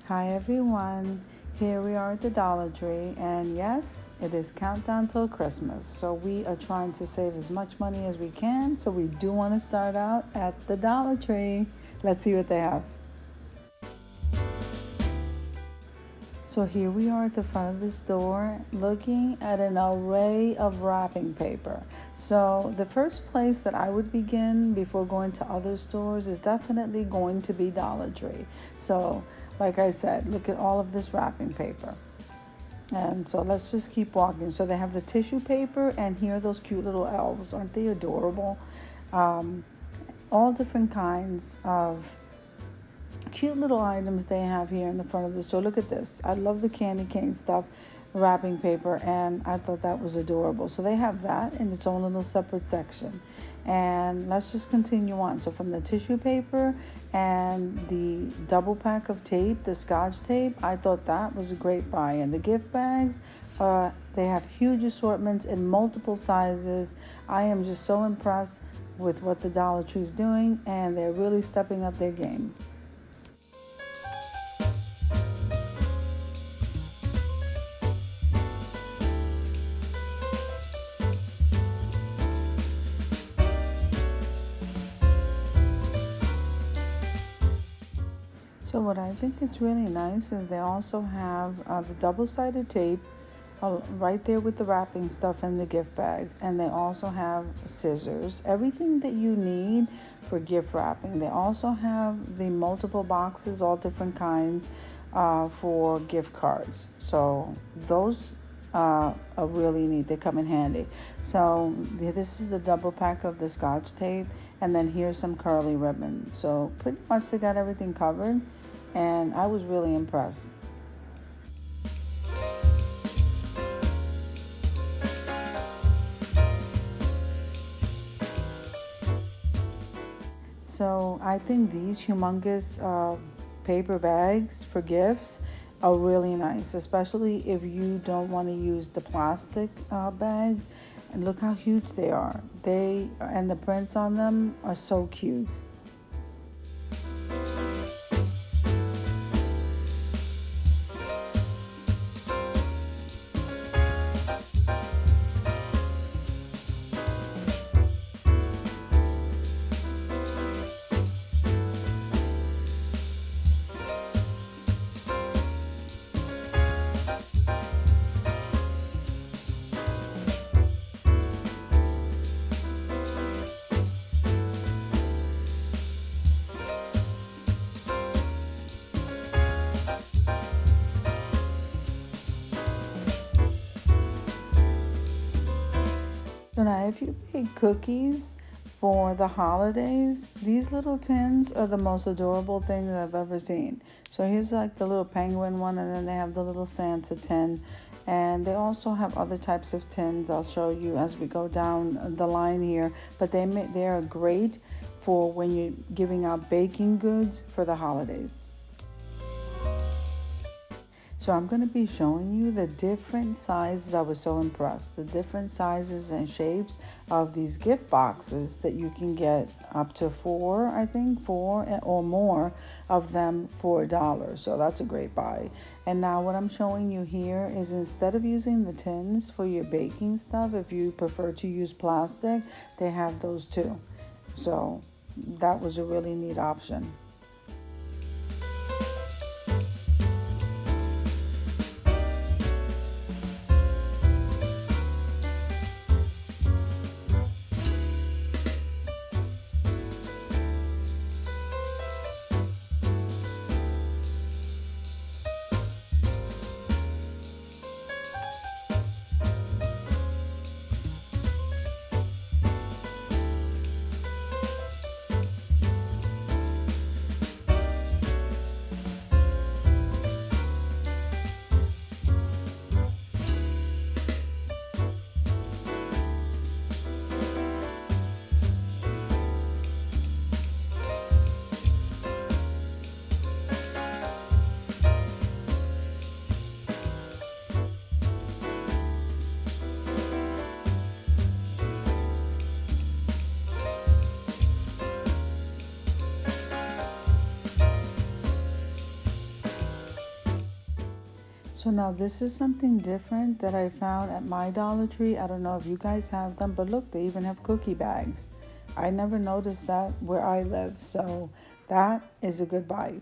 Hi everyone, here we are at the Dollar Tree, and yes, it is countdown till Christmas. So we are trying to save as much money as we can. So we do want to start out at the Dollar Tree. Let's see what they have. So here we are at the front of the store looking at an array of wrapping paper. So the first place that I would begin before going to other stores is definitely going to be Dollar Tree. So like I said, look at all of this wrapping paper. And so let's just keep walking. So they have the tissue paper, and here are those cute little elves. Aren't they adorable? All different kinds of cute little items they have here in the front of the store. Look at this. I love the candy cane stuff, wrapping paper, and I thought that was adorable. So they have that in its own little separate section. And let's just continue on. So from the tissue paper and the double pack of tape, the Scotch tape, I thought that was a great buy. And the gift bags, they have huge assortments in multiple sizes. I am just so impressed with what the Dollar Tree is doing, and they're really stepping up their game. So what I think is really nice is they also have the double-sided tape right there with the wrapping stuff and the gift bags. And they also have scissors, everything that you need for gift wrapping. They also have the multiple boxes, all different kinds for gift cards. So those are really neat. They come in handy. So this is the double pack of the Scotch tape, and then here's some curly ribbon. So pretty much they got everything covered, and I was really impressed. So I think these humongous paper bags for gifts are really nice, especially if you don't want to use the plastic bags. And look how huge they are. They and the prints on them are so cute. So now if you bake cookies for the holidays, these little tins are the most adorable things I've ever seen. So here's like the little penguin one, and then they have the little Santa tin. And they also have other types of tins I'll show you as we go down the line here. But they are great for when you're giving out baking goods for the holidays. So I'm going to be showing you the different sizes. I was so impressed. The different sizes and shapes of these gift boxes that you can get up to four or more of them for $1. So that's a great buy. And now what I'm showing you here is, instead of using the tins for your baking stuff, if you prefer to use plastic, they have those too. So that was a really neat option. So now this is something different that I found at my Dollar Tree. I don't know if you guys have them, but look, they even have cookie bags. I never noticed that where I live, so that is a good buy.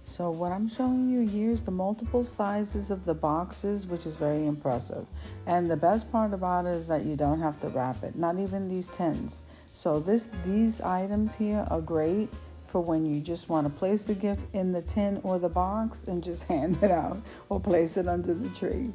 So what I'm showing you here is the multiple sizes of the boxes, which is very impressive. And the best part about it is that you don't have to wrap it, not even these tins. So these items here are great for when you just want to place the gift in the tin or the box and just hand it out or place it under the tree.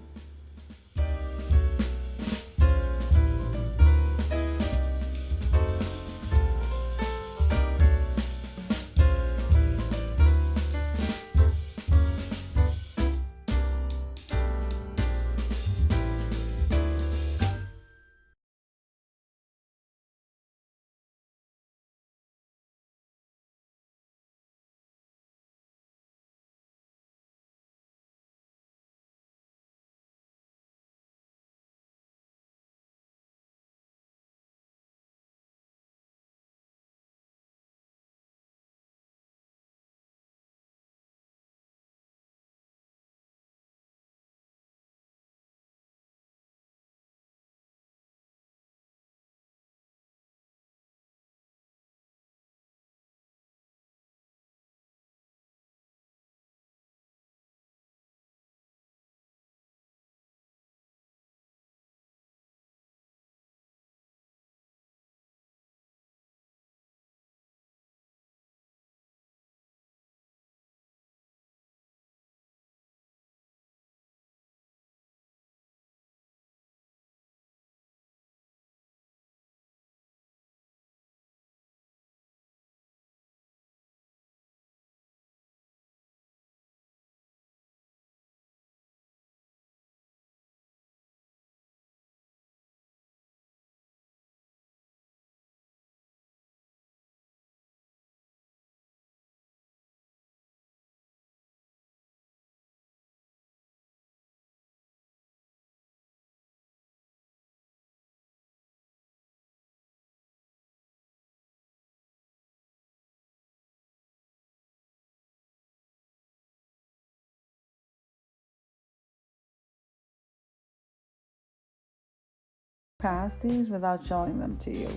Past these without showing them to you.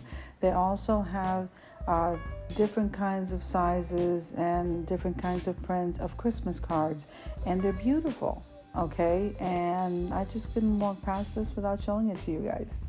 They also have uh, different kinds of sizes and different kinds of prints of Christmas cards, and they're beautiful. Okay, and I just couldn't walk past this without showing it to you guys.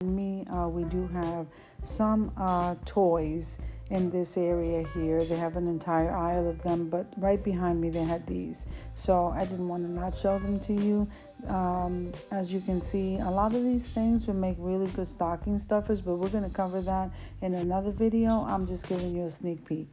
We do have some toys in this area here. They have an entire aisle of them, but right behind me they had these, so I didn't want to not show them to you. As you can see, a lot of these things would make really good stocking stuffers, but we're going to cover that in another video. I'm just giving you a sneak peek.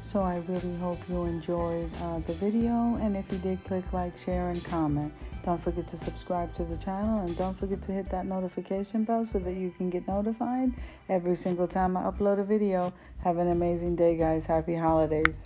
So I really hope you enjoyed the video, and if you did, click like, share, and comment. Don't forget to subscribe to the channel, and don't forget to hit that notification bell so that you can get notified every single time I upload a video. Have an amazing day, guys. Happy holidays.